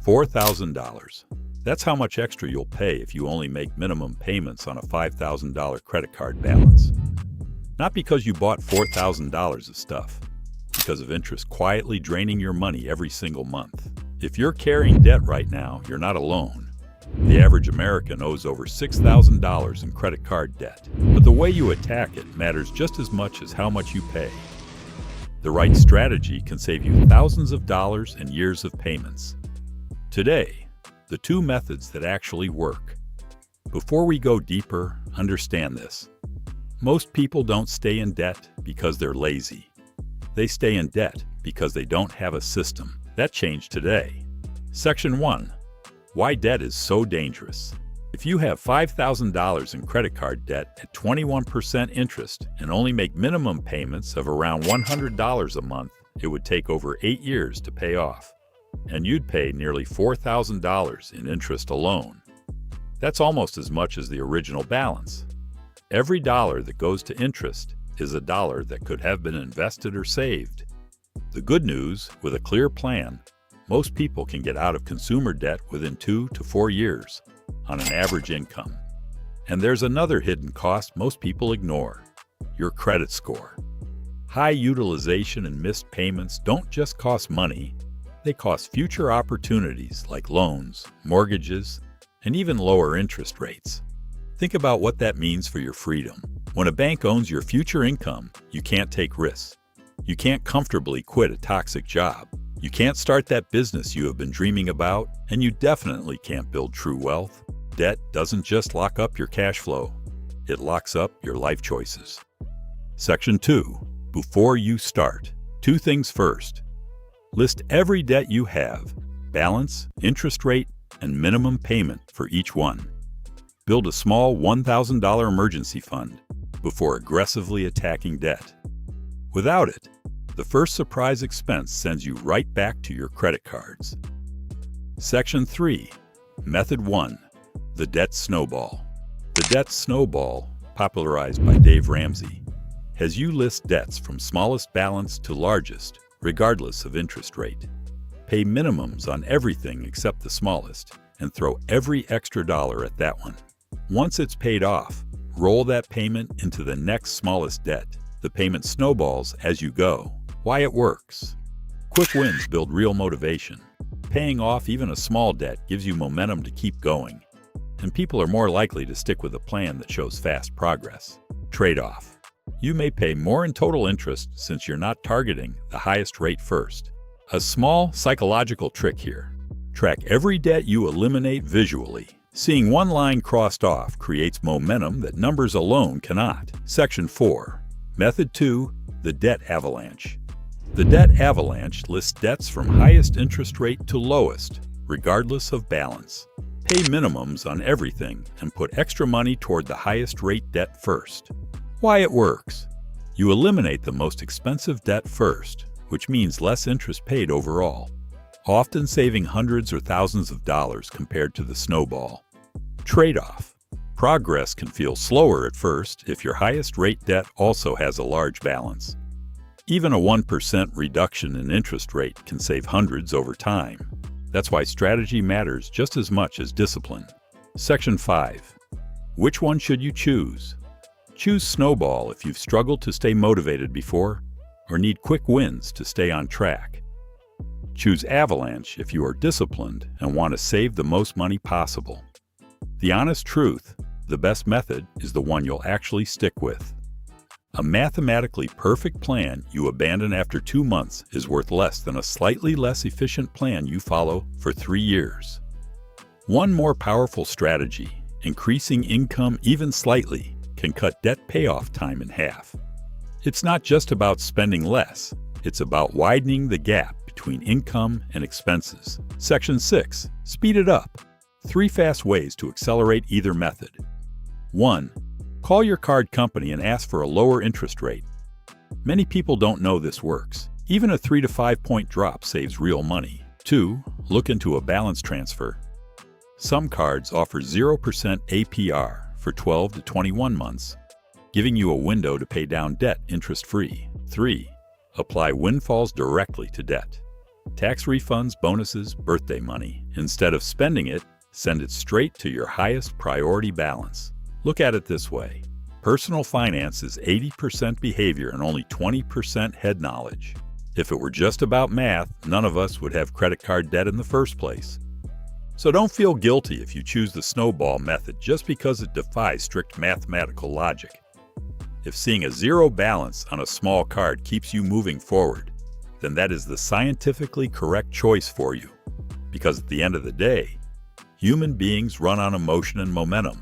$4,000. That's how much extra you'll pay if you only make minimum payments on a $5,000 credit card balance. Not because you bought $4,000 of stuff, because of interest quietly draining your money every single month. If you're carrying debt right now, you're not alone. The average American owes over $6,000 in credit card debt. But the way you attack it matters just as much as how much you pay. The right strategy can save you thousands of dollars and years of payments. Today, the two methods that actually work. Before we go deeper, understand this. Most people don't stay in debt because they're lazy. They stay in debt because they don't have a system. That changed today. Section 1. Why debt is so dangerous. If you have $5,000 in credit card debt at 21% interest and only make minimum payments of around $100 a month, it would take over 8 years to pay off. And you'd pay nearly $4,000 in interest alone. That's almost as much as the original balance. Every dollar that goes to interest is a dollar that could have been invested or saved. The good news, with a clear plan, most people can get out of consumer debt within 2 to 4 years on an average income. And there's another hidden cost most people ignore: your credit score. High utilization and missed payments don't just cost money, they cost future opportunities like loans, mortgages, and even lower interest rates. Think about what that means for your freedom. When a bank owns your future income, you can't take risks. You can't comfortably quit a toxic job. You can't start that business you have been dreaming about, and you definitely can't build true wealth. Debt doesn't just lock up your cash flow, it locks up your life choices. Section 2. Before you start, 2 things first. List every debt you have, balance, interest rate, and minimum payment for each one. Build a small $1,000 emergency fund before aggressively attacking debt. Without it, the first surprise expense sends you right back to your credit cards. Section 3. Method 1. The Debt Snowball. The Debt Snowball, popularized by Dave Ramsey, has you list debts from smallest balance to largest, regardless of interest rate. Pay minimums on everything except the smallest, and throw every extra dollar at that one. Once it's paid off, roll that payment into the next smallest debt. The payment snowballs as you go. Why it works. Quick wins build real motivation. Paying off even a small debt gives you momentum to keep going. And people are more likely to stick with a plan that shows fast progress. Trade-off. You may pay more in total interest since you're not targeting the highest rate first. A small psychological trick here. Track every debt you eliminate visually. Seeing one line crossed off creates momentum that numbers alone cannot. Section 4. Method 2. The Debt Avalanche. The Debt Avalanche lists debts from highest interest rate to lowest, regardless of balance. Pay minimums on everything and put extra money toward the highest rate debt first. Why it works. You eliminate the most expensive debt first, which means less interest paid overall, often saving hundreds or thousands of dollars compared to the snowball. Trade-off. Progress can feel slower at first if your highest rate debt also has a large balance. Even a 1% reduction in interest rate can save hundreds over time. That's why strategy matters just as much as discipline. Section 5. Which one should you choose? Choose Snowball if you've struggled to stay motivated before or need quick wins to stay on track. Choose Avalanche if you are disciplined and want to save the most money possible. The honest truth, the best method is the one you'll actually stick with. A mathematically perfect plan you abandon after 2 months is worth less than a slightly less efficient plan you follow for 3 years. One more powerful strategy, increasing income even slightly, can cut debt payoff time in half. It's not just about spending less, it's about widening the gap between income and expenses. Section 6. Speed it up. 3 fast ways to accelerate either method. 1. Call your card company and ask for a lower interest rate. Many people don't know this works. Even a 3 to 5 point drop saves real money. 2. Look into a balance transfer. Some cards offer 0% APR for 12 to 21 months, giving you a window to pay down debt interest-free. 3. Apply windfalls directly to debt. Tax refunds, bonuses, birthday money. Instead of spending it, send it straight to your highest priority balance. Look at it this way. Personal finance is 80% behavior and only 20% head knowledge. If it were just about math, none of us would have credit card debt in the first place. So don't feel guilty if you choose the snowball method just because it defies strict mathematical logic. If seeing a zero balance on a small card keeps you moving forward, then that is the scientifically correct choice for you. Because at the end of the day, human beings run on emotion and momentum,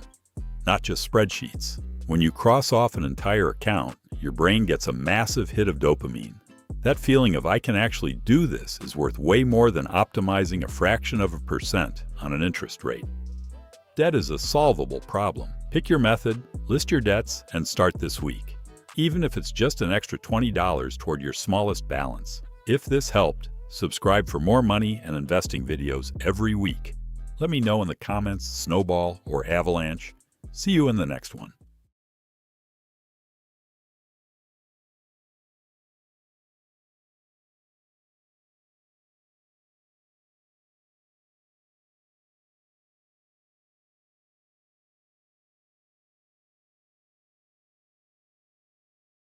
not just spreadsheets. When you cross off an entire account, your brain gets a massive hit of dopamine. That feeling of "I can actually do this" is worth way more than optimizing a fraction of a percent on an interest rate. Debt is a solvable problem. Pick your method, list your debts, and start this week. Even if it's just an extra $20 toward your smallest balance. If this helped, subscribe for more money and investing videos every week. Let me know in the comments, Snowball or Avalanche. See you in the next one.